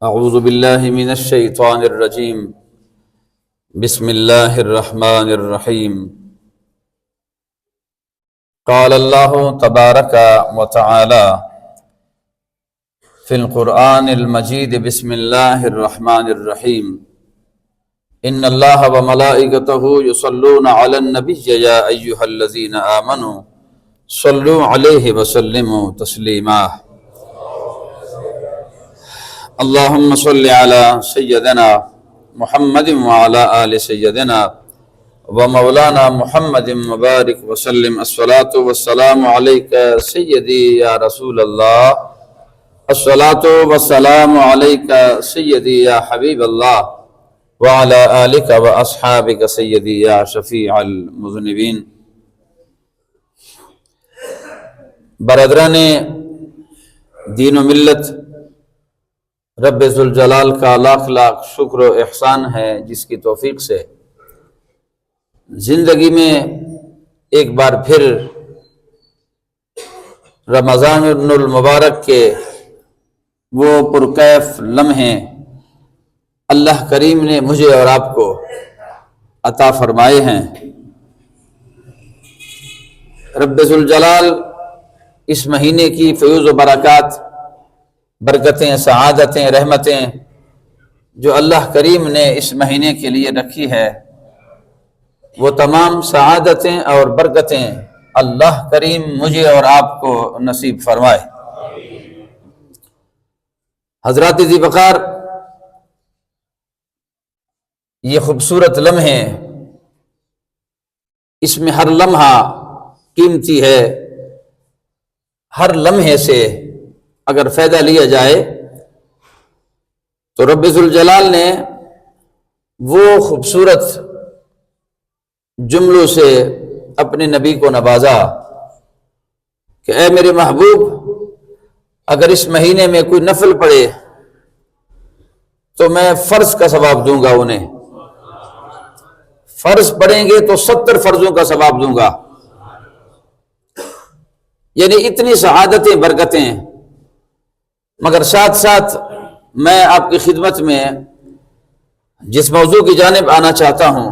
اعوذ باللہ من الشیطان الرجیم بسم اللہ الرحمن الرحیم قال اللہ تبارک و تعالی فی القرآن المجید بسم اللہ الرحمن الرحیم ان اللہ و ملائکتہ یصلون علی النبی یا ایہا الذین آمنوا صلوا علیہ وسلموا تسلیما اللہم صل علی سیدنا محمد وعلی آل سیدنا ومولانا محمد مبارک وسلم الصلاة والسلام علیک سیدی یا رسول اللہ الصلاة والسلام علیک سیدی یا حبیب اللہ وعلی آلک واصحابک سیدی یا شفیع المذنبین۔ برادران دین و ملت، رب ذوالجلال کا لاکھ لاکھ شکر و احسان ہے جس کی توفیق سے زندگی میں ایک بار پھر رمضان المبارک کے وہ پرکیف لمحے اللہ کریم نے مجھے اور آپ کو عطا فرمائے ہیں۔ رب ذوالجلال اس مہینے کی فیوز و برکات، برکتیں، سعادتیں، رحمتیں جو اللہ کریم نے اس مہینے کے لیے رکھی ہے، وہ تمام سعادتیں اور برکتیں اللہ کریم مجھے اور آپ کو نصیب فرمائے۔ حضرات ذی وقار، یہ خوبصورت لمحے، اس میں ہر لمحہ قیمتی ہے، ہر لمحے سے اگر فائدہ لیا جائے تو رب ذوالجلال نے وہ خوبصورت جملوں سے اپنے نبی کو نوازا کہ اے میرے محبوب، اگر اس مہینے میں کوئی نفل پڑھے تو میں فرض کا ثواب دوں گا، انہیں فرض پڑھیں گے تو 70 فرضوں کا ثواب دوں گا۔ یعنی اتنی سعادتیں، برکتیں، مگر ساتھ ساتھ میں آپ کی خدمت میں جس موضوع کی جانب آنا چاہتا ہوں،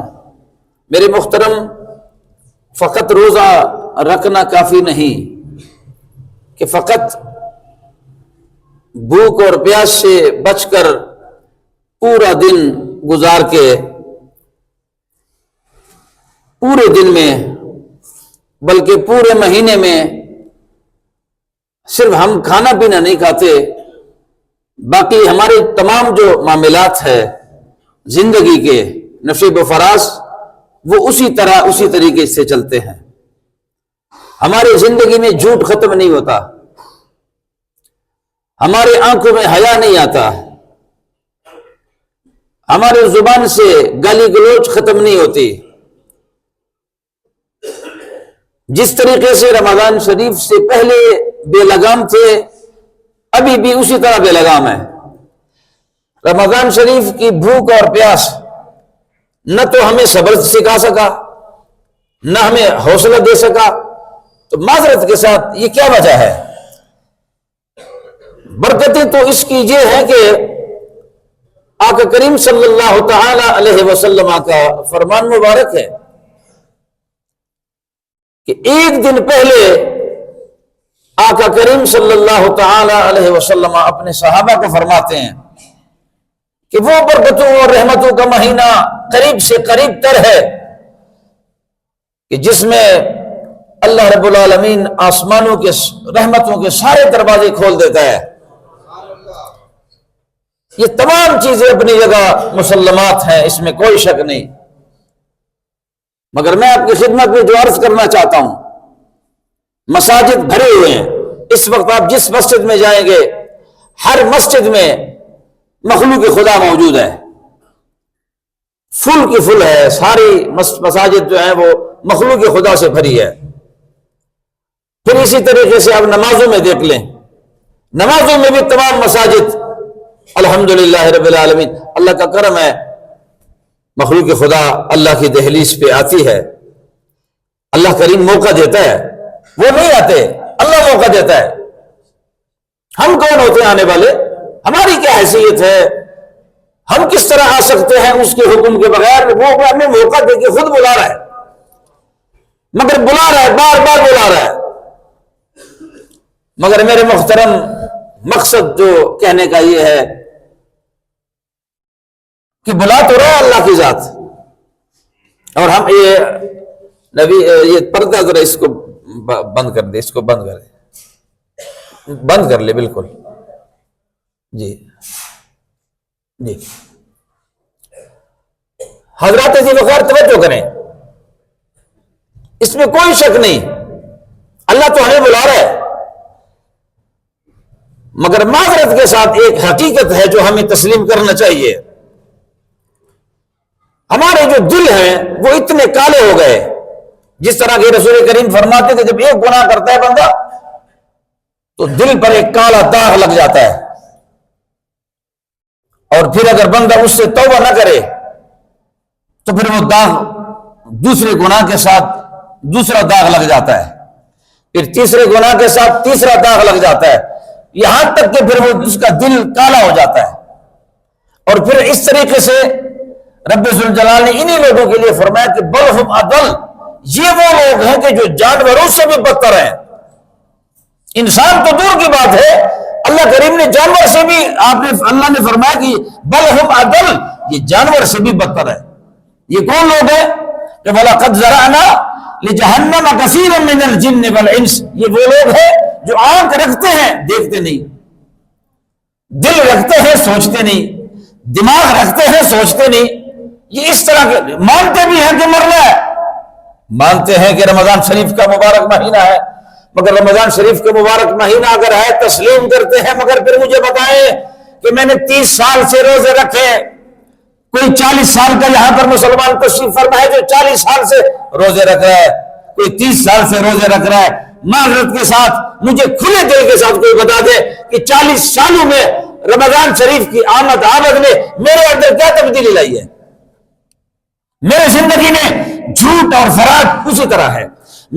میرے محترم، فقط روزہ رکھنا کافی نہیں کہ فقط بھوک اور پیاس سے بچ کر پورا دن گزار کے پورے دن میں بلکہ پورے مہینے میں صرف ہم کھانا پینا نہیں کھاتے، باقی ہمارے تمام جو معاملات ہے زندگی کے نشیب و فراز، وہ اسی طریقے سے چلتے ہیں۔ ہماری زندگی میں جھوٹ ختم نہیں ہوتا، ہمارے آنکھوں میں حیا نہیں آتا، ہمارے زبان سے گالی گلوچ ختم نہیں ہوتی۔ جس طریقے سے رمضان شریف سے پہلے بے لگام تھے، ابھی بھی اسی طرح بے لگام ہے۔ رمضان شریف کی بھوک اور پیاس نہ تو ہمیں صبر سکھا سکا، نہ ہمیں حوصلہ دے سکا، تو معذرت کے ساتھ یہ کیا وجہ ہے؟ برکتیں تو اس کی یہ ہے کہ آقا کریم صلی اللہ تعالی علیہ وسلم کا فرمان مبارک ہے کہ ایک دن پہلے آقا کریم صلی اللہ تعالی علیہ وسلم اپنے صحابہ کو فرماتے ہیں کہ وہ برکتوں اور رحمتوں کا مہینہ قریب سے قریب تر ہے کہ جس میں اللہ رب العالمین آسمانوں کے رحمتوں کے سارے دروازے کھول دیتا ہے۔ یہ تمام چیزیں اپنی جگہ مسلمات ہیں، اس میں کوئی شک نہیں، مگر میں آپ کی خدمت میں جو عرض کرنا چاہتا ہوں، مساجد بھرے ہوئے ہیں۔ اس وقت آپ جس مسجد میں جائیں گے، ہر مسجد میں مخلوق خدا موجود ہے، فل کی فل ہے، ساری مساجد جو ہیں وہ مخلوق خدا سے بھری ہے۔ پھر اسی طریقے سے آپ نمازوں میں دیکھ لیں، نمازوں میں بھی تمام مساجد الحمدللہ رب العالمین، اللہ کا کرم ہے، مخلوق خدا اللہ کی دہلیز پہ آتی ہے، اللہ کریم موقع دیتا ہے، وہ نہیں آتے، اللہ موقع دیتا ہے۔ ہم کون ہوتے ہیں آنے والے؟ ہماری کیا حیثیت ہے؟ ہم کس طرح آ سکتے ہیں اس کے حکم کے بغیر؟ وہ ہمیں موقع دے کے خود بلا رہا ہے، مگر بلا رہا ہے، بار بار بلا رہا ہے۔ مگر میرے محترم، مقصد جو کہنے کا یہ ہے کہ بلا تو رہا اللہ کی ذات، اور ہم یہ نبی یہ پردہ ذرا اس کو بند کر دے، اس کو بند کر دے، بند کر لے بالکل، جی جی حضرات ذی وقار توجہ کریں، اس میں کوئی شک نہیں، اللہ تو ہمیں بلا رہا ہے، مگر معذرت کے ساتھ ایک حقیقت ہے جو ہمیں تسلیم کرنا چاہیے۔ ہمارے جو دل ہیں وہ اتنے کالے ہو گئے، جس طرح کہ رسول کریم فرماتے تھے جب ایک گناہ کرتا ہے بندہ تو دل پر ایک کالا داغ لگ جاتا ہے، اور پھر اگر بندہ اس سے توبہ نہ کرے تو پھر وہ داغ دوسرے گناہ کے ساتھ دوسرا داغ لگ جاتا ہے، پھر تیسرے گناہ کے ساتھ تیسرا داغ لگ جاتا ہے، یہاں تک کہ پھر وہ اس کا دل کالا ہو جاتا ہے۔ اور پھر اس طریقے سے رب ذوالجلال نے انہی لوگوں کے لیے فرمایا کہ بل ہم اضل، یہ وہ لوگ ہیں کہ جو جانوروں سے بھی بدتر ہیں۔ انسان تو دور کی بات ہے، اللہ کریم نے جانور سے بھی اللہ نے فرمایا کہ بل ہم اضل، یہ جانور سے بھی بدتر ہے۔ یہ کون لوگ ہیں کہ وَلَقَدْ زَرَعْنَا لِجَهَنَّمَ كَثِيرًا مِنَ الْجِنِّ وَالْإِنسِ، یہ وہ لوگ ہیں جو آنکھ رکھتے ہیں دیکھتے نہیں، دل رکھتے ہیں سوچتے نہیں، دماغ رکھتے ہیں سوچتے نہیں، یہ اس طرح کے مانتے بھی ہیں کہ مرنا ہے، مانتے ہیں کہ رمضان شریف کا مبارک مہینہ ہے، مگر رمضان شریف کا مبارک مہینہ اگر ہے تسلیم کرتے ہیں، مگر پھر مجھے بتائیں کہ میں نے 30 سال سے روزے رکھے، کوئی 40 سال کا یہاں پر مسلمان تشریف فرما ہے جو 40 سال سے روزے رکھ رہا ہے، کوئی 30 سال سے روزے رکھ رہا ہے، معذرت کے ساتھ مجھے کھلے دل کے ساتھ کوئی بتا دے کہ 40 سالوں میں رمضان شریف کی آمد نے میرے اندر کیا تبدیلی لائی ہے؟ میرے زندگی میں جھوٹ اور فراڈ اسی طرح ہے،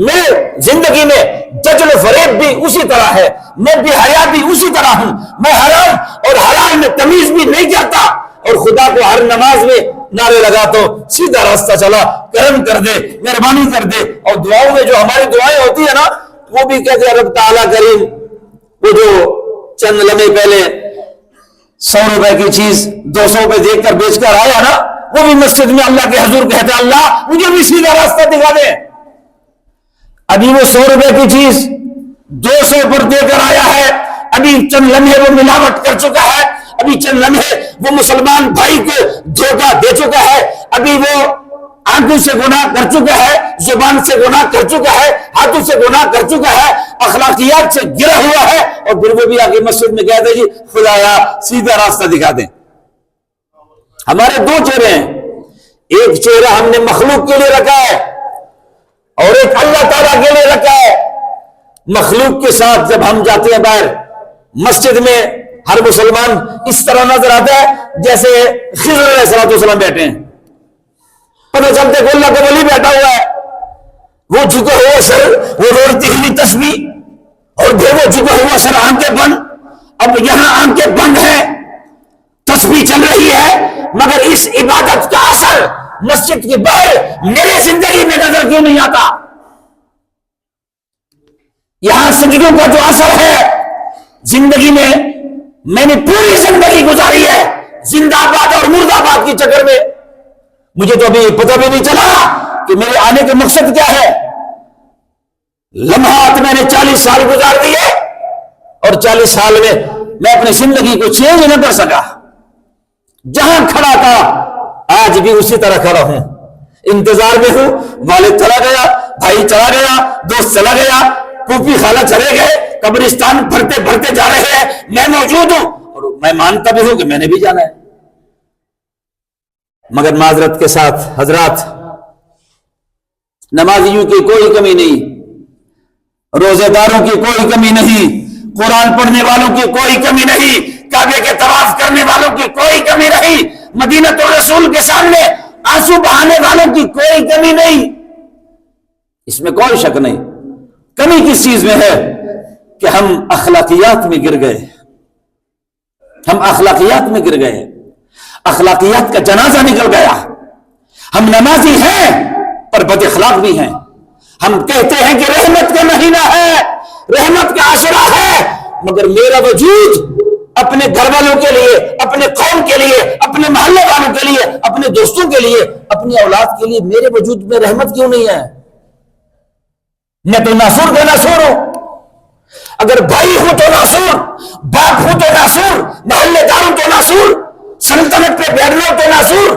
میرے زندگی میں ججل و فریب بھی اسی طرح ہے، میں بے حیا بھی اسی طرح ہوں، میں حرام اور حلال میں تمیز بھی نہیں کرتا، اور خدا کو ہر نماز میں نعرے لگاتا ہوں سیدھا راستہ چلا، کرم کر دے، مہربانی کر دے۔ اور دعاؤں میں جو ہماری دعائیں ہوتی ہیں نا، وہ بھی کہتے ہیں رب تعالیٰ کریم، وہ جو چند لمحے پہلے 100 روپے کی چیز 200 روپے دیکھ کر بیچ کر آیا نا، وہ بھی مسجد میں اللہ کے حضور کہتے ہیں اللہ مجھے بھی سیدھا راستہ دکھا دے۔ ابھی وہ 100 روپے کی چیز 200 پر دے کر آیا ہے، ابھی چند لمحے وہ ملاوٹ کر چکا ہے، ابھی چند لمحے وہ مسلمان بھائی کو دھوکہ دے چکا ہے، ابھی وہ آنکھوں سے گناہ کر چکا ہے، زبان سے گناہ کر چکا ہے، ہاتھوں سے گناہ کر چکا ہے، اخلاقیات سے گرا ہوا ہے، اور پھر وہ بھی آگے مسجد میں کہتے ہیں جی خدایا سیدھا راستہ دکھا دیں۔ ہمارے 2 چہرے ہیں، ایک چہرہ ہم نے مخلوق کے لیے رکھا ہے اور ایک اللہ تعالیٰ کے لیے رکھا ہے۔ مخلوق کے ساتھ جب ہم جاتے ہیں باہر مسجد میں، ہر مسلمان اس طرح نظر آتا ہے جیسے خضر علیہ السلام بیٹھے ہیں، پتہ چلتے کہ اللہ کا ولی بیٹھا ہوا ہے، وہ جھکا ہوا سر، وہ روڑتی ہوئی تسبیح، اور پھر وہ جھکا ہوا سر، آنکھیں بند، اب یہاں آنکھیں بند ہیں، تسبیح چل رہی ہے، مگر اس عبادت کا اثر مسجد کے باہر میرے زندگی میں نظر کیوں نہیں آتا؟ یہاں سجدوں کا جو اثر ہے زندگی میں نے پوری زندگی گزاری ہے زندہ آباد اور مردہ آباد کی چکر میں، مجھے تو ابھی پتہ بھی نہیں چلا کہ میرے آنے کا مقصد کیا ہے۔ لمحات میں نے 40 سال گزار دیے، اور 40 سال میں اپنی زندگی کو چینج نہ کر سکا، جہاں کھڑا تھا آج بھی اسی طرح کھڑا ہوں، انتظار میں ہوں، والد چلا گیا، بھائی چلا گیا، دوست چلا گیا، پھوپھی خالہ چلے گئے، قبرستان بھرتے بھرتے جا رہے ہیں، میں موجود ہوں اور میں مانتا بھی ہوں کہ میں نے بھی جانا ہے۔ مگر معذرت کے ساتھ حضرات، نمازیوں کی کوئی کمی نہیں، روزے داروں کی کوئی کمی نہیں، قرآن پڑھنے والوں کی کوئی کمی نہیں، کعبے کے طواف کرنے والوں کی کوئی کمی نہیں، مدینہ الرسول کے سامنے آنسو بہانے والوں کی کوئی کمی نہیں، اس میں کوئی شک نہیں۔ کمی کس چیز میں ہے کہ ہم اخلاقیات میں گر گئے، ہم اخلاقیات میں گر گئے ہیں، اخلاقیات کا جنازہ نکل گیا. ہم نمازی ہیں پر بد اخلاق بھی ہیں. ہم کہتے ہیں کہ رحمت کا مہینہ ہے، رحمت کا عشرہ ہے، مگر میرا وجود اپنے گھر والوں کے لیے، اپنے قوم کے لیے، اپنے محلے والوں کے لیے، اپنے دوستوں کے لیے، اپنی اولاد کے لیے میرے وجود میں رحمت کیوں نہیں ہے؟ میں تو ناصور کا ناصور ہوں. اگر بھائی ہوں تو ناصور، باپ ہوں تو ناصور، محلے دار ہوں تو ناصور، سلطنت پہ بیٹھنا ہو تو ناصور.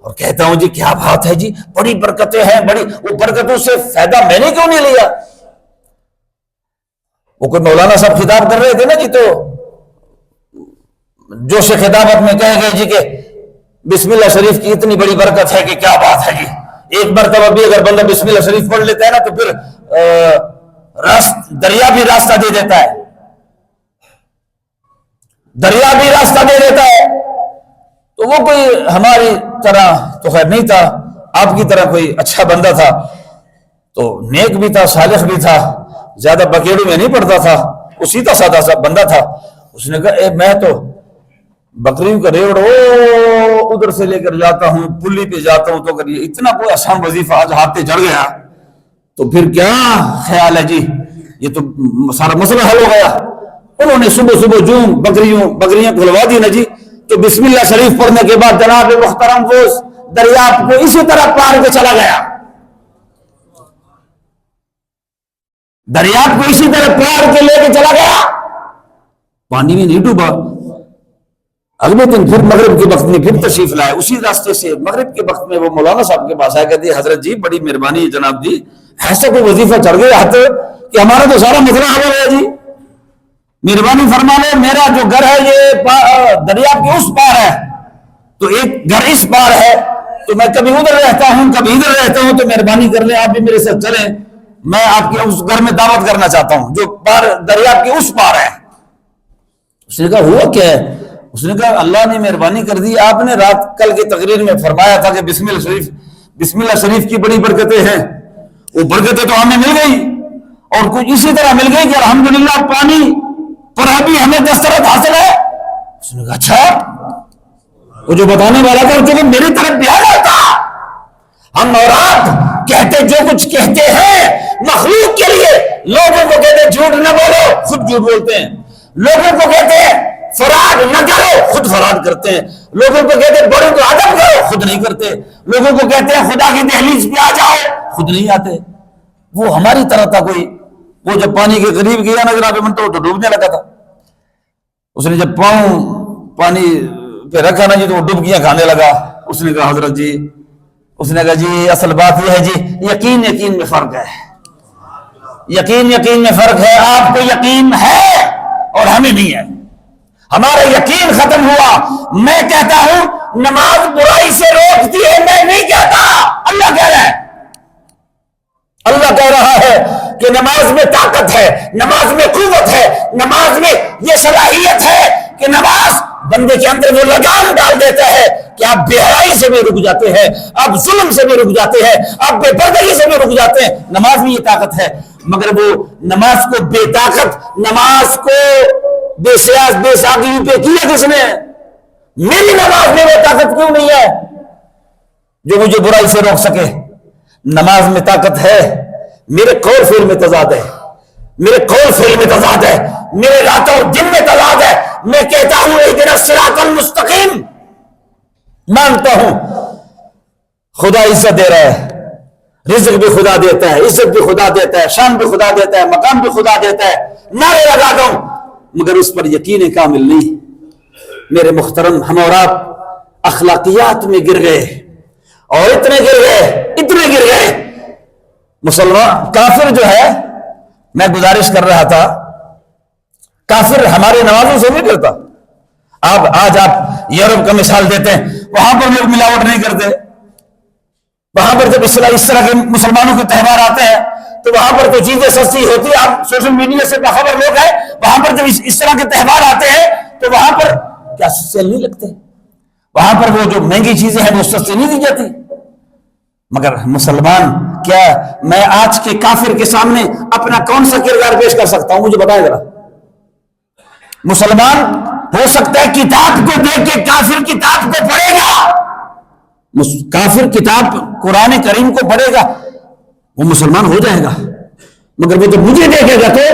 اور کہتا ہوں جی کیا بات ہے جی، بڑی برکتیں ہیں، بڑی وہ برکتوں سے فائدہ میں نے کیوں نہیں لیا؟ وہ کوئی مولانا صاحب خطاب کر رہے تھے نا جی، تو جو سے خطابت میں کہے گئے جی کہ بسم اللہ شریف کی اتنی بڑی برکت ہے کہ کیا بات ہے جی. ایک مرتبہ بھی اگر بندہ بسم اللہ شریف پڑھ لیتا ہے نا تو پھر دریا بھی راستہ دے دیتا ہے، دریا بھی راستہ دے دیتا ہے. تو وہ کوئی ہماری طرح تو خیر نہیں تھا، آپ کی طرح کوئی اچھا بندہ تھا، تو نیک بھی تھا، صالح بھی تھا، زیادہ بکیڑوں میں نہیں پڑتا تھا، وہ سیدھا سادہ سا بندہ تھا. اس نے کہا میں تو بکریوں کا ریوڑ ادھر سے لے کر جاتا ہوں، پلی پہ جاتا ہوں، تو اگر یہ اتنا کوئی آسان وظیفہ آج ہاتھ پہ جڑ گیا تو پھر کیا خیال ہے جی، یہ تو سارا مسئلہ حل ہو گیا. انہوں نے صبح صبح جو بکریاں کھلوا دی نا جی، تو بسم اللہ شریف پڑھنے کے بعد جناب محترم وہ دریافت کو اسی طرح پار کے چلا گیا، دریافت کو اسی طرح پار کے لے کے چلا گیا، پانی میں نہیں ڈوبا. اگلے دن پھر مغرب کے وقت میں پھر تشریف لائے، اسی راستے سے مغرب کے وقت میں وہ مولانا صاحب کے پاس آئے، کہتے حضرت جی بڑی مہربانی ہے جناب جی، ایسا کوئی وظیفہ چڑھ گیا ہاتھ کہ ہمارا تو سارا مسئلہ حل ہو گیا جی، مہربانی فرما لے. میرا جو گھر ہے یہ دریا کے اس پار ہے، تو ایک گھر اس پار ہے، تو میں کبھی ادھر رہتا ہوں کبھی ادھر رہتا ہوں، تو مہربانی کر لیں آپ بھی میرے ساتھ چلیں، میں آپ کے اس گھر میں دعوت کرنا چاہتا ہوں جو پار دریا کے اس پار ہے. اس نے کہا ہوا کیا ہے؟ اس نے کہا اللہ نے مہربانی کر دی، آپ نے رات کل کی تقریر میں فرمایا تھا کہ بسم اللہ شریف کی بڑی برکتیں ہیں، وہ برکتیں تو ہمیں مل گئی، اور کچھ اسی طرح مل گئی کہ الحمدللہ پانی پر ابھی ہمیں دسترس حاصل ہے. اس نے کہا اچھا، وہ جو بتانے والا تھا چونکہ میری طرف بھی آ جاتا. ہم اور آپ کہتے جو کچھ کہتے ہیں مخلوق کے لیے، لوگوں کو کہتے جھوٹ نہ بولو، خود جھوٹ بولتے ہیں. لوگوں کو کہتے ہیں فراد نہ کرو، خود فراد کرتے ہیں. لوگوں کو کہتے ہیں بڑوں کو ادب کرو، خود نہیں کرتے. لوگوں کو کہتے ہیں خدا کی دہلیز پہ آ جاؤ، خود نہیں آتے. وہ ہماری طرح تھا کوئی، وہ جب پانی کے قریب گیا نا جناب منٹو تو ڈوبنے لگا تھا. اس نے جب پاؤں پانی پہ رکھا نا جی تو وہ ڈبکیاں کھانے لگا. اس نے کہا حضرت جی، اس نے کہا جی اصل بات یہ ہے جی یقین میں فرق ہے، یقین میں فرق ہے. آپ کو یقین ہے اور ہمیں نہیں ہے. ہمارا یقین ختم ہوا. میں کہتا ہوں نماز برائی سے روکتی ہے، میں نہیں کہتا، اللہ کہہ رہا ہے. اللہ کہہ رہا ہے کہ نماز میں طاقت ہے، نماز میں قوت ہے، نماز میں یہ صلاحیت ہے کہ نماز بندے کے اندر وہ لگام ڈال دیتا ہے کہ آپ بے حیائی سے بھی رک جاتے ہیں، آپ ظلم سے بھی رک جاتے ہیں، آپ بے پردگی سے بھی رک جاتے ہیں. نماز میں یہ طاقت ہے. مگر وہ نماز کو بے طاقت، نماز کو بے ساغی پہ کیا کس نے؟ میری نماز میں وہ طاقت کیوں نہیں ہے جو مجھے برائی سے روک سکے؟ نماز میں طاقت ہے، میرے قول فعل میں تضاد ہے، میرے قول فعل میں تضاد ہے، میرے رات اور دن میں تضاد ہے. میں کہتا ہوں اہدنا الصراط المستقیم، مانتا ہوں خدا عزت دے رہا ہے، رزق بھی خدا دیتا ہے، عزت بھی خدا دیتا ہے، شان بھی خدا دیتا ہے، مقام بھی خدا دیتا ہے، نعرے لگا دوں، مگر اس پر یقین کامل نہیں. میرے محترم، ہم اور آپ اخلاقیات میں گر گئے، اور اتنے گر گئے. مسلمان کافر جو ہے، میں گزارش کر رہا تھا، کافر ہمارے نمازوں سے نہیں ڈرتا. آج آپ یورپ کا مثال دیتے ہیں، وہاں پر لوگ ملاوٹ نہیں کرتے. وہاں پر جب اس طرح کے مسلمانوں کے تہوار آتے ہیں تو وہاں پر تو چیزیں سستی ہوتی ہیں. آپ سوشل میڈیا سے باخبر لوگ ہیں، وہاں پر جب اس طرح کے تہوار آتے ہیں تو وہاں پر کیا سیل نہیں لگتے، وہاں پر وہ جو مہنگی چیزیں ہیں وہ سستی نہیں دی جاتی. مگر مسلمان، کیا میں آج کے کافر کے سامنے اپنا کون سا کردار پیش کر سکتا ہوں؟ مجھے بتائیں ذرا. مسلمان ہو سکتا ہے کتاب کو دیکھ کے کافر کتاب کو پڑھے گا، کافر کتاب قرآن کریم کو پڑھے گا، وہ مسلمان ہو جائے گا، مگر وہ جب مجھے دیکھے گا تو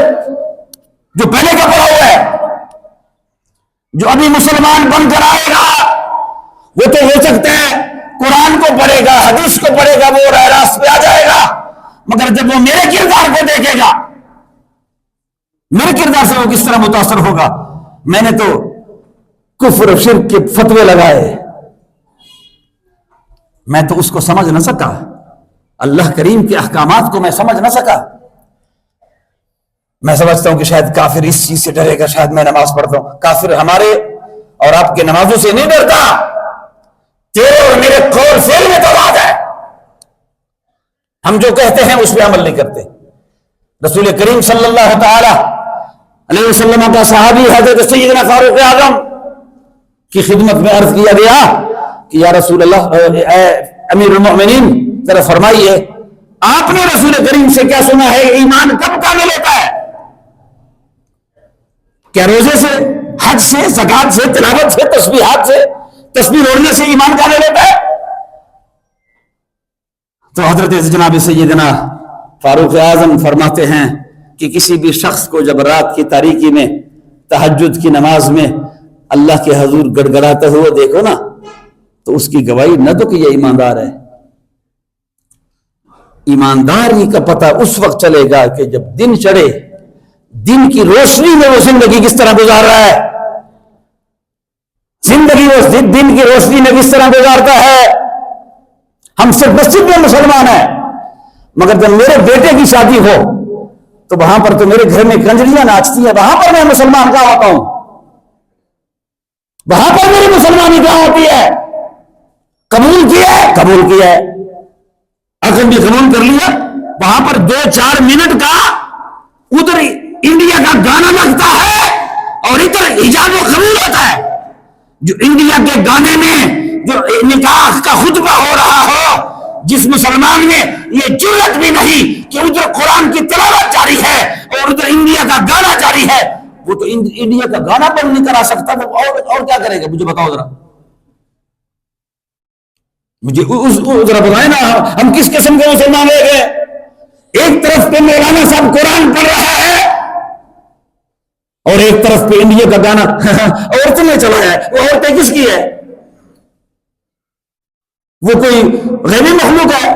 جو پہلے کا پڑھا ہوا ہے، جو ابھی مسلمان بن کر آئے گا، وہ تو ہو سکتا ہے قرآن کو پڑھے گا، حدیث کو پڑھے گا، وہ راہ راست پہ آ جائے گا، مگر جب وہ میرے کردار کو دیکھے گا، میرے کردار سے وہ کس طرح متاثر ہوگا، میں نے تو کفر و شرک کے فتوے لگائے، میں تو اس کو سمجھ نہ سکا، اللہ کریم کے احکامات کو میں سمجھ نہ سکا۔ میں سمجھتا ہوں کہ شاید کافر اس چیز سے ڈرے گا، شاید میں نماز پڑھتا ہوں، کافر ہمارے اور آپ کے نمازوں سے نہیں ڈرتا، تیرے اور میرے قول فعل میں تضاد ہے، ہم جو کہتے ہیں اس پہ عمل نہیں کرتے۔ رسول کریم صلی اللہ تعالی علیہ وسلم کا صحابی حضرت سیدنا فاروق اعظم کی خدمت میں عرض کیا گیا کہ یا رسول اللہ، اے امیر المؤمنین، ذرا فرمائیے آپ نے رسول کریم سے کیا سنا ہے، ایمان کب کامل ہوتا ہے؟ کیا روزے سے، حج سے، زکات سے، تلاوت سے، تسبیحات سے، تسبیح اوڑھنے سے ایمان کامل ہوتا ہے؟ تو حضرت جناب سیدنا فاروق اعظم فرماتے ہیں کہ کسی بھی شخص کو جب رات کی تاریکی میں تہجد کی نماز میں اللہ کے حضور گڑ گڑاتے ہوئے دیکھو نا، تو اس کی گواہی نہ تو کہ یہ ایماندار ہے، ایمانداری کا پتہ اس وقت چلے گا کہ جب دن چڑھے، دن کی روشنی میں وہ زندگی کس طرح گزار رہا ہے، زندگی وہ دن کی روشنی میں کس طرح گزارتا ہے۔ ہم صرف مسجد میں مسلمان ہیں، مگر جب میرے بیٹے کی شادی ہو تو وہاں پر تو میرے گھر میں کنجریاں ناچتی ہیں، وہاں پر میں مسلمان کہاں ہوتا ہوں، وہاں پر میری مسلمانی کہاں ہوتی ہے؟ قبول کیا ہے، قبول کیا ہے، اگر بھی قبول کر لیا، وہاں پر 2-4 منٹ کا ادھر انڈیا کا گانا لگتا ہے اور ادھر حجاب و قبول ہوتا ہے۔ جو انڈیا کے گانے میں جو نکاح کا خطبہ ہو رہا ہو، جس مسلمان میں یہ جرأت بھی نہیں کہ ادھر قرآن کی تلاوت جاری ہے اور ادھر انڈیا کا گانا جاری ہے، وہ تو انڈیا کا گانا بند نہیں کرا سکتا، وہ اور کیا کرے گا؟ مجھے بتاؤ ذرا، مجھے ذرا بتائیں نا، ہم کس قسم کے مسلمان رہ گئے؟ ایک طرف پہ مولانا صاحب قرآن پڑھ رہا ہے اور ایک طرف پہ انڈیا کا گانا عورتوں نے چلا ہے۔ وہ عورتیں کس کی ہے؟ وہ کوئی غیبی مخلوق ہے؟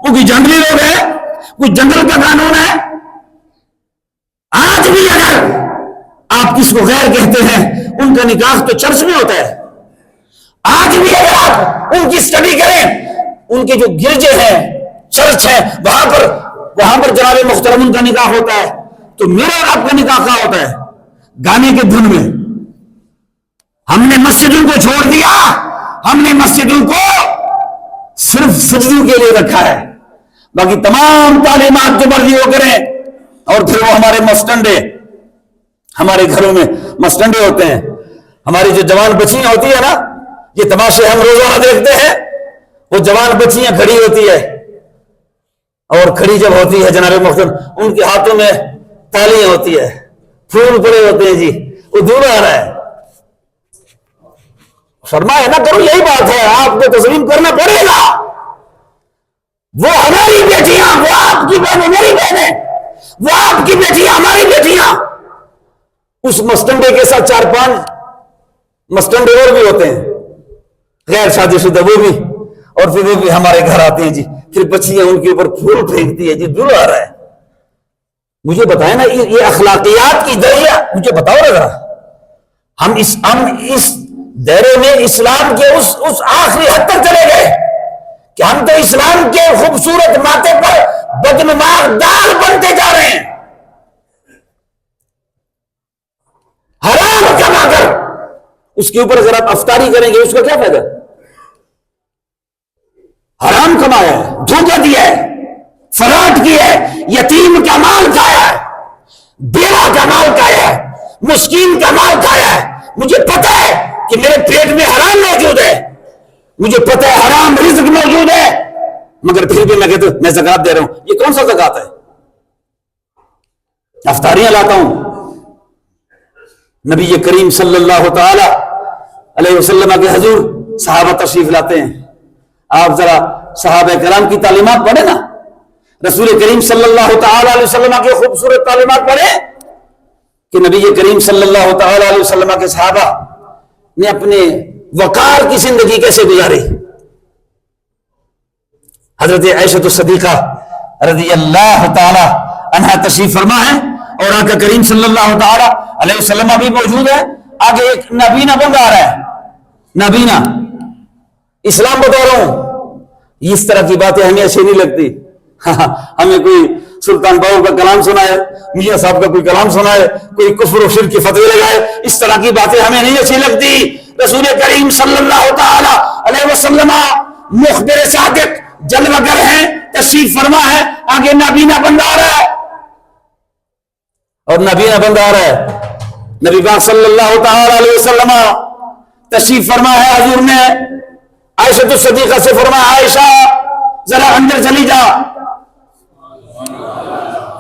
وہ کوئی جنگلی لوگ ہے؟ کوئی جنگل کا قانون ہے؟ آج بھی اگر آپ کس کو غیر کہتے ہیں، ان کا نکاح تو چرچ میں ہوتا ہے۔ آج بھی اگر آپ ان کی اسٹڈی کریں، ان کے جو گرجے ہیں، چرچ ہے، وہاں پر جناب محترم ان کا نکاح ہوتا ہے، تو میرا اور آپ کا نکاح کہاں ہوتا ہے؟ گانے کے دھن میں۔ ہم نے مسجدوں کو چھوڑ دیا، ہم نے مسجدوں کو صرف سجدوں کے لیے رکھا ہے، باقی تمام تعلیمات جو مرضی وہ کریں، اور پھر وہ ہمارے مسٹنڈے، ہمارے گھروں میں مسٹنڈے ہوتے ہیں، ہماری جو جوان بچیاں ہوتی ہے نا، یہ تماشے ہم روزانہ دیکھتے ہیں، وہ جوان بچیاں کھڑی ہوتی ہے، اور کھڑی جب ہوتی ہے جناب محترم، ان کے ہاتھوں میں تالیاں ہوتی ہے، پھول پڑے ہوتے ہیں، جی وہ دور آ رہا ہے، فرمایا نہ کرو، یہی بات ہے، آپ کو تسلیم کرنا پڑے گا، وہ ہماری بیٹیاں، وہ آپ کی بہنیں میری بہنیں، وہ آپ کی بیٹیاں ہماری بیٹیاں، اس مسٹنڈے کے ساتھ 4-5 مسٹنڈے اور بھی ہوتے ہیں غیر شادی شدہ، وہ بھی، اور پھر وہ بھی ہمارے گھر آتے ہیں، جی پھر بچیاں ان کے اوپر پھول پھینکتی ہے، جی دور آ رہا ہے۔ مجھے بتائیں نا، یہ اخلاقیات کی دریا، مجھے بتاؤ ذرا، ہم اس دائرے میں اسلام کے اس آخری حد تک چلے گئے کہ ہم تو اسلام کے خوبصورت ماتھے پر بدنمار داغ بنتے جا رہے ہیں۔ حرام کما کر اس کے اوپر اگر آپ افطاری کریں گے، اس کا کیا فائدہ؟ حرام کمایا ہے، دھوکہ دیا ہے، فراڈ کیا ہے، یتیم کا مال کھایا ہے، بیوہ کا مال کھایا ہے، مسکین کا مال کھایا ہے۔ مجھے پتا ہے کہ میرے پیٹ میں حرام موجود ہے، مجھے پتا ہے حرام رزق موجود ہے، مگر پھر بھی میں کہتا ہوں میں زکات دے رہا ہوں۔ یہ کون سا زکات ہے؟ افطاریاں لاتا ہوں، نبی کریم صلی اللہ تعالی علیہ وسلم کے حضور صحابہ تشریف لاتے ہیں. آپ ذرا صحابہ کرام کی تعلیمات پڑھیں نا, رسول کریم صلی اللہ تعالی علیہ وسلم کی خوبصورت تعلیمات پڑھیں کہ نبی کریم صلی اللہ تعالی علیہ وسلم کے صحابہ نے اپنے وقار کی زندگی کیسے گزاری. حضرت عائشہ الصدیقہ رضی اللہ تعالی عنہا تشریف فرما ہے اور آقا کریم صلی اللہ تعالی علیہ وسلم بھی موجود ہے. آگے ایک نابینا بندہ آ رہا ہے, نابینا, اسلام بتا رہا ہوں, اس طرح کی باتیں ہمیں اچھی نہیں لگتی. ہمیں کوئی سلطان باؤ کا کلام سنائے, میاں صاحب کا کوئی کلام سنائے, کوئی کفر و شرک کے فتوے لگائے, اس طرح کی باتیں ہمیں نہیں اچھی لگتی. رسول کریم صلی اللہ تعالی علیہ وسلم مخبر صادق جلوہ گر ہیں, تشریف فرما ہے. آگے نابینا بندہ آ رہا ہے اور نابینا بندہ آ رہا ہے. نبی پاک صلی اللہ تعالی علیہ وسلم تشریف فرما ہے. حضور نے عائشہ الصدیقہ سے فرمایا, عائشہ ذرا اندر چلی جا,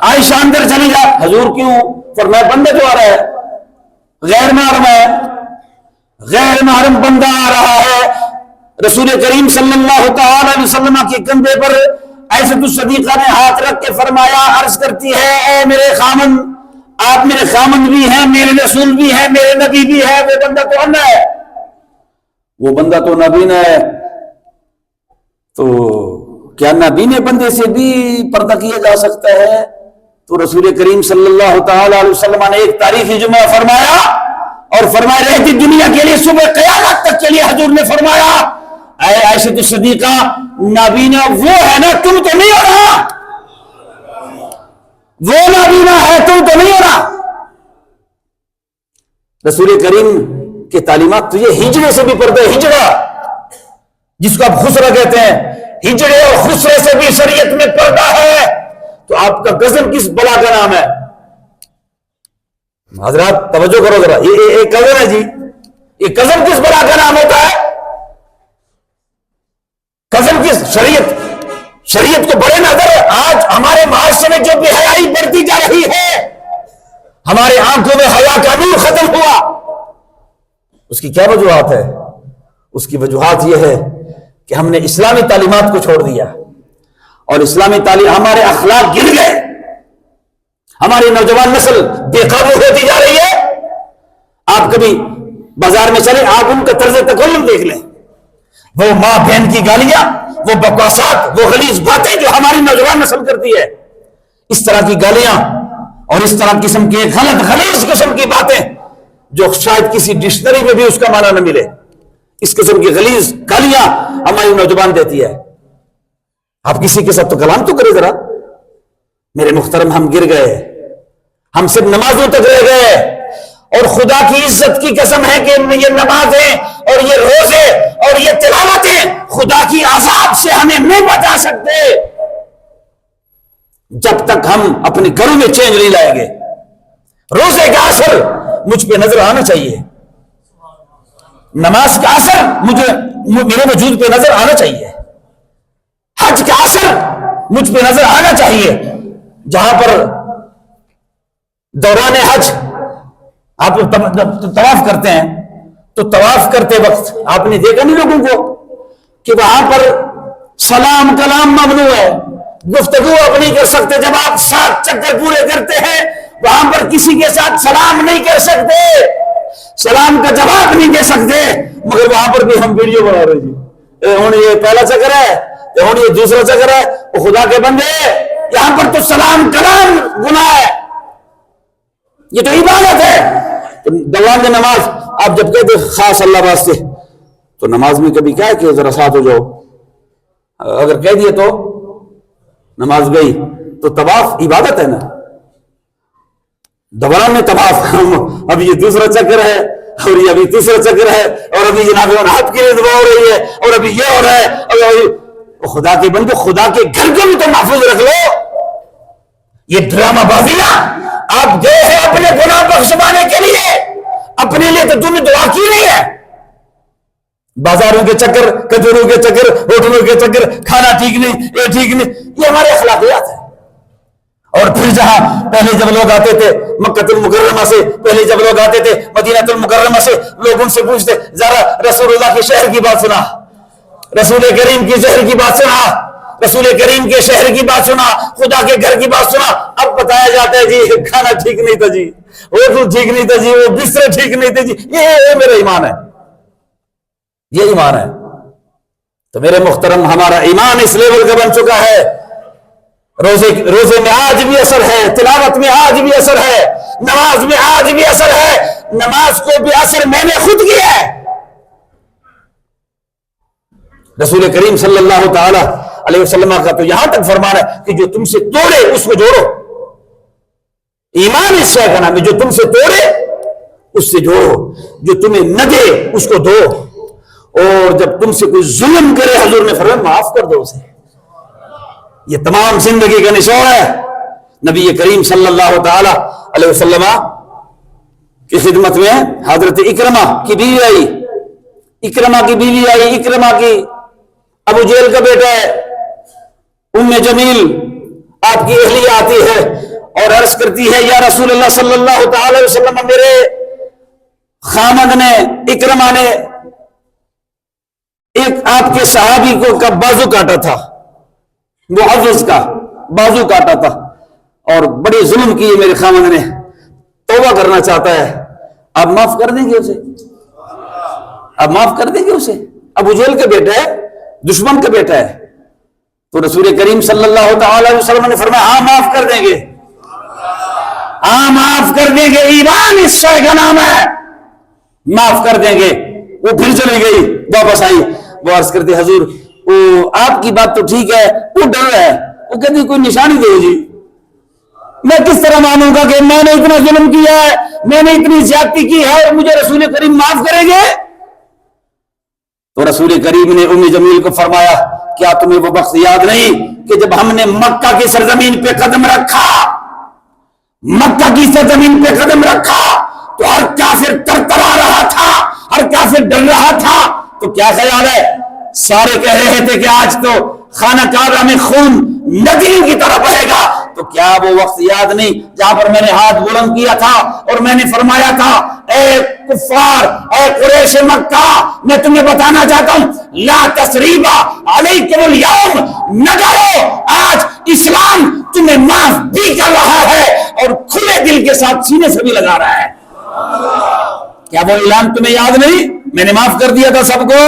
عائشہ اندر چلی جا. حضور کیوں؟ فرمایا بندہ جو آ رہا ہے, غیر محرم ہے, غیر محرم بندہ آ رہا ہے. رسول کریم صلی اللہ تعالی علیہ وسلم کے کندھے پر عائشہ الصدیقہ نے ہاتھ رکھ کے فرمایا, عرض کرتی ہے اے میرے خامن, آپ میرے خامن بھی ہیں, میرے رسول بھی ہیں, میرے نبی بھی ہے, وہ بندہ تو انا ہے, وہ بندہ تو نابینا ہے. تو کیا نابینے بندے سے بھی پردہ کیا جا سکتا ہے؟ تو رسول کریم صلی اللہ تعالی علیہ وسلم نے ایک تاریخی جمعہ فرمایا اور فرمایا رہتی دنیا کے لیے صبح قیامت تک کے لیے. حضور نے فرمایا اے عائشہ الصدیقہ, نابینا وہ ہے نا, تم تو نہیں ہو رہا, وہ نابینا ہے, تم تو نہیں ہو رہا. رسول کریم کی تعلیمات تو یہ ہجڑے سے بھی پردہ, ہجڑا جس کو آپ خسرہ کہتے ہیں, ہجڑے اور خسرے سے بھی شریعت میں پردہ ہے. تو آپ کا غزل کس بلا کا نام ہے؟ حضرات توجہ کرو ذرا, یہ غزل ہے جی, یہ غزل کس بلا کا نام ہوتا ہے؟ غزل کس؟ شریعت کو بڑے نظر. آج ہمارے معاشرے میں جو بے حیائی بڑھتی جا رہی ہے, ہمارے آنکھوں میں حیا کا نور ختم ہوا, اس کی کیا وجوہات ہے؟ اس کی وجوہات یہ ہے کہ ہم نے اسلامی تعلیمات کو چھوڑ دیا اور اسلامی تعلیم, ہمارے اخلاق گر گئے, ہماری نوجوان نسل بے قابو ہوتی جا رہی ہے. آپ کبھی بازار میں چلیں, آپ ان کا طرز تکلم دیکھ لیں, وہ ماں بہن کی گالیاں, وہ بکواسات, وہ غلیظ باتیں جو ہماری نوجوان نسل کرتی ہے, اس طرح کی گالیاں اور اس طرح قسم کی غلیظ قسم کی باتیں جو شاید کسی ڈکشنری میں بھی اس کا معنی نہ ملے, اس قسم کی غلیظ گالیاں ہماری نوجوان دیتی ہے. آپ کسی کے ساتھ تو کلام تو کرے ذرا. میرے محترم, ہم گر گئے, ہم صرف نمازوں تک رہ گئے, اور خدا کی عزت کی قسم ہے کہ یہ نمازیں اور یہ روزے اور یہ تلاوتیں خدا کی عذاب سے ہمیں نہیں بچا سکتے جب تک ہم اپنے گھروں میں چینج نہیں لائیں گے. روزے کا اثر مجھ پہ نظر آنا چاہیے, نماز کا اثر میرے وجود پہ نظر آنا چاہیے, حج کا اثر مجھ پہ نظر آنا چاہیے. جہاں پر دوران حج آپ طواف کرتے ہیں تو طواف کرتے وقت آپ نے دیکھا نہیں لوگوں کو کہ وہاں پر سلام کلام ممنوع ہے, گفتگو آپ نہیں کر سکتے. جب آپ 7 چکر پورے کرتے ہیں وہاں پر کسی کے ساتھ سلام نہیں کر سکتے, سلام کا جواب نہیں دے سکتے, مگر وہاں پر بھی ہم ویڈیو بنا رہے جی, ہوں یہ پہلا چکر ہے, ہوں یہ دوسرا چکر ہے. خدا کے بندے, یہاں پر تو سلام کلام گناہ ہے, یہ تو عبادت ہے. دوام نماز آپ جب کہتے خاص اللہ واسطے, تو نماز میں کبھی کیا ہے کہ ذرا ساتھ ہو جاؤ, اگر کہہ دیے تو نماز گئی. تو طواف عبادت ہے نا, دوران میں طواف, اب یہ دوسرا چکر ہے اور یہ ابھی تیسرا چکر ہے اور ابھی جناب ہاتھ کے لیے دعا ہو رہی ہے اور ابھی یہ ہو رہا ہے, اور خدا کے بندے خدا کے گھر کو بھی تو محفوظ رکھ لو. یہ ڈرامہ بازیاں آپ گئے ہیں اپنے گناہ بخشوانے کے لیے, اپنے لیے تو تم نے دعا کی نہیں ہے. بازاروں کے چکر, کچوروں کے چکر, ہوٹلوں کے چکر, کھانا ٹھیک نہیں, یہ ٹھیک نہیں, یہ ہمارے اخلاقیات ہیں. اور پھر جہاں پہلے جب لوگ آتے تھے مکہ المکرمہ سے پہلے جب لوگ آتے تھے مدینہ المکرمہ سے، لوگ ان سے پوچھتے ذرا رسول اللہ کے شہر کی بات سنا، رسول کریم کے شہر کی بات سنا، رسول کریم کے شہر کی بات سنا، خدا کے گھر کی بات سنا۔ اب بتایا جاتا ہے جی کھانا ٹھیک نہیں تھا جی، وہ ٹھیک نہیں تھا جی، وہ بستر ٹھیک نہیں تھے جی۔ یہ میرا ایمان ہے، یہ ایمان ہے۔ تو میرے محترم ہمارا ایمان اس لیول کا بن چکا ہے، روزے میں آج بھی اثر ہے، تلاوت میں آج بھی اثر ہے، نماز میں آج بھی اثر ہے۔ نماز کو بھی اثر میں نے خود کیا ہے۔ رسول کریم صلی اللہ تعالی علیہ وسلم کا تو یہاں تک فرمان ہے کہ جو تم سے توڑے اس کو جوڑو۔ ایمان اس شے کا نام ہے، جو تم سے توڑے اس سے جوڑو، جو تمہیں نہ دے اس کو دو، اور جب تم سے کوئی ظلم کرے حضور نے فرمایا معاف کر دو اسے۔ یہ تمام زندگی کا نچوڑ ہے۔ نبی کریم صلی اللہ تعالی علیہ وسلم کی خدمت میں حضرت اکرمہ کی بیوی آئی، اکرمہ کی بیوی آئی، اکرمہ کی ابو جہل کا بیٹا ہے، ام جمیل آپ کی اہلیہ آتی ہے اور عرض کرتی ہے یا رسول اللہ صلی اللہ تعالی علیہ وسلم، میرے خامد نے اکرمہ نے ایک آپ کے صحابی کو کا بازو کاٹا تھا، معوذ کا بازو کاٹا تھا اور بڑے ظلم کیے میرے خامد نے، توبہ کرنا چاہتا ہے، آپ معاف کر دیں گے اسے؟ آپ معاف کر دیں گے اسے؟ ابو جہل کا بیٹا ہے، دشمن کا بیٹا ہے۔ تو رسول کریم صلی اللہ تعالی علیہ وسلم نے فرمایا ہاں معاف کر دیں گے، ہاں معاف کر دیں گے، ایمان اس شے کا نام ہے، معاف کر دیں گے۔ وہ پھر چلی گئی، واپس آئی، وہ عرض کرتے حضور وہ آپ کی بات تو ٹھیک ہے، وہ ڈر رہا ہے، وہ کہتے کوئی نشانی دو جی، میں کس طرح مانوں گا کہ میں نے اتنا ظلم کیا ہے، میں نے اتنی زیادتی کی ہے اور مجھے رسول کریم معاف کریں گے؟ تو رسول کریم نے ام جمیل کو فرمایا کیا تمہیں وہ وقت یاد نہیں کہ جب ہم نے مکہ کی سرزمین پہ قدم رکھا، مکہ کی سرزمین پہ قدم رکھا تو ہر کافر ترترا رہا تھا، ہر کافر ڈر رہا تھا۔ تو کیا خیال ہے، سارے کہہ رہے تھے کہ آج تو خانہ کعبہ میں خون ندیوں کی طرح بہے گا، تو کیا وہ وقت یاد نہیں جہاں پر میں نے ہاتھ بلند کیا تھا اور میں نے فرمایا تھا اے کفار، اے قریش مکہ، میں تمہیں بتانا چاہتا ہوں لا تثریب علیکم اليوم، نہ ڈرو، آج اسلام تمہیں معاف بھی کر رہا ہے اور کھلے دل کے ساتھ سینے سے بھی لگا رہا ہے۔ کیا وہ اعلان تمہیں یاد نہیں؟ میں نے معاف کر دیا تھا سب کو،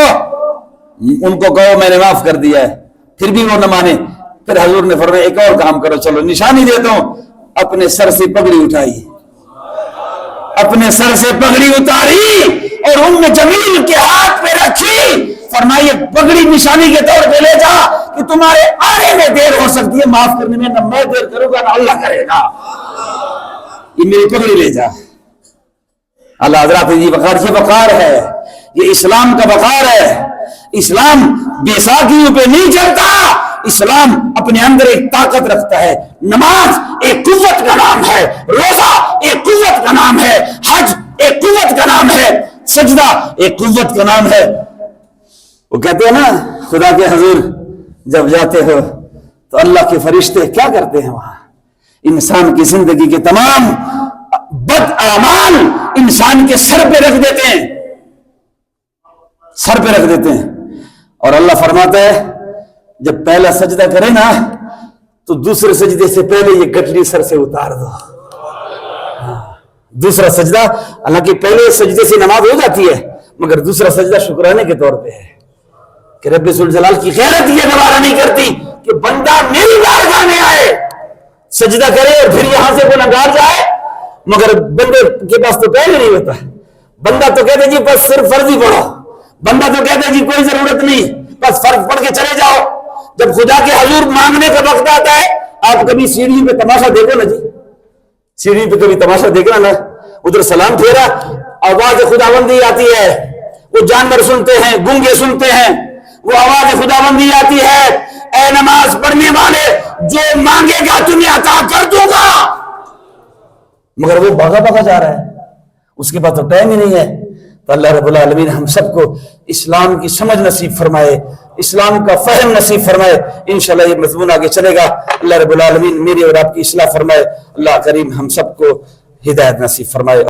ان کو کہو میں نے معاف کر دیا ہے، پھر بھی وہ نہ مانے۔ پھر حضور نے فرمایا ایک اور کام کرو، چلو نشانی دیتا ہوں، اپنے سر سے پگڑی اٹھائی، اپنے سر سے پگڑی اتاری اور ام جمیل کے ہاتھ پہ رکھی، فرمائیے پگڑی نشانی کے طور پہ لے جا کہ تمہارے آنے میں دیر ہو سکتی ہے، معاف کرنے میں نہ میں دیر کروں گا نہ اللہ کرے گا، یہ میری پگڑی لے جا۔ اللہ حضرات جی وقار، یہ وقار ہے، یہ اسلام کا وقار ہے۔ اسلام بیساکھیوں پہ نہیں چلتا، اسلام اپنے اندر ایک طاقت رکھتا ہے۔ نماز ایک قوت کا نام ہے، روزہ ایک قوت کا نام ہے، حج ایک قوت کا نام ہے، سجدہ ایک قوت کا نام ہے۔ وہ کہتے ہیں نا خدا کے حضور جب جاتے ہو تو اللہ کے فرشتے کیا کرتے ہیں وہاں؟ انسان کی زندگی کے تمام بد اعمال انسان کے سر پہ رکھ دیتے ہیں، سر پہ رکھ دیتے ہیں، اور اللہ فرماتا ہے جب پہلا سجدہ کرے نا تو دوسرے سجدے سے پہلے یہ گٹلی سر سے اتار دو۔ دوسرا سجدہ، حالانکہ پہلے سجدے سے نماز ہو جاتی ہے مگر دوسرا سجدہ شکرانے کے طور پہ ہے کہ رب ذوالجلال کی غیرت یہ گوارا نہیں کرتی کہ بندہ میری بارگاہ میں آئے، سجدہ کرے اور پھر یہاں سے گنہگار جائے، مگر بندے کے پاس تو پہلے نہیں ہوتا۔ بندہ تو کہتے جی بس صرف فرض ہی پڑھو، بندہ تو کہتا ہے جی کوئی ضرورت نہیں، بس فرض پڑھ کے چلے جاؤ۔ جب خدا کے حضور مانگنے کا وقت آتا ہے، آپ کبھی سیڑھی پہ تماشا دیکھو نا جی، سیڑھی پہ کبھی تماشا دیکھنا نا، ادھر سلام پھیرا، آواز خداوندی آتی ہے، وہ جانور سنتے ہیں، گونگے سنتے ہیں، وہ آواز خداوندی آتی ہے اے نماز پڑھنے والے جو مانگے گا تمہیں عطا کر دوں گا، مگر وہ بھاگا بھاگا جا رہا ہے، اس کے پاس تو ٹائم ہی نہیں ہے۔ تو اللہ رب العالمین ہم سب کو اسلام کی سمجھ نصیب فرمائے، اسلام کا فہم نصیب فرمائے۔ انشاءاللہ یہ مضمون آگے چلے گا۔ اللہ رب العالمین میری اور آپ کی اصلاح فرمائے۔ اللہ کریم ہم سب کو ہدایت نصیب فرمائے.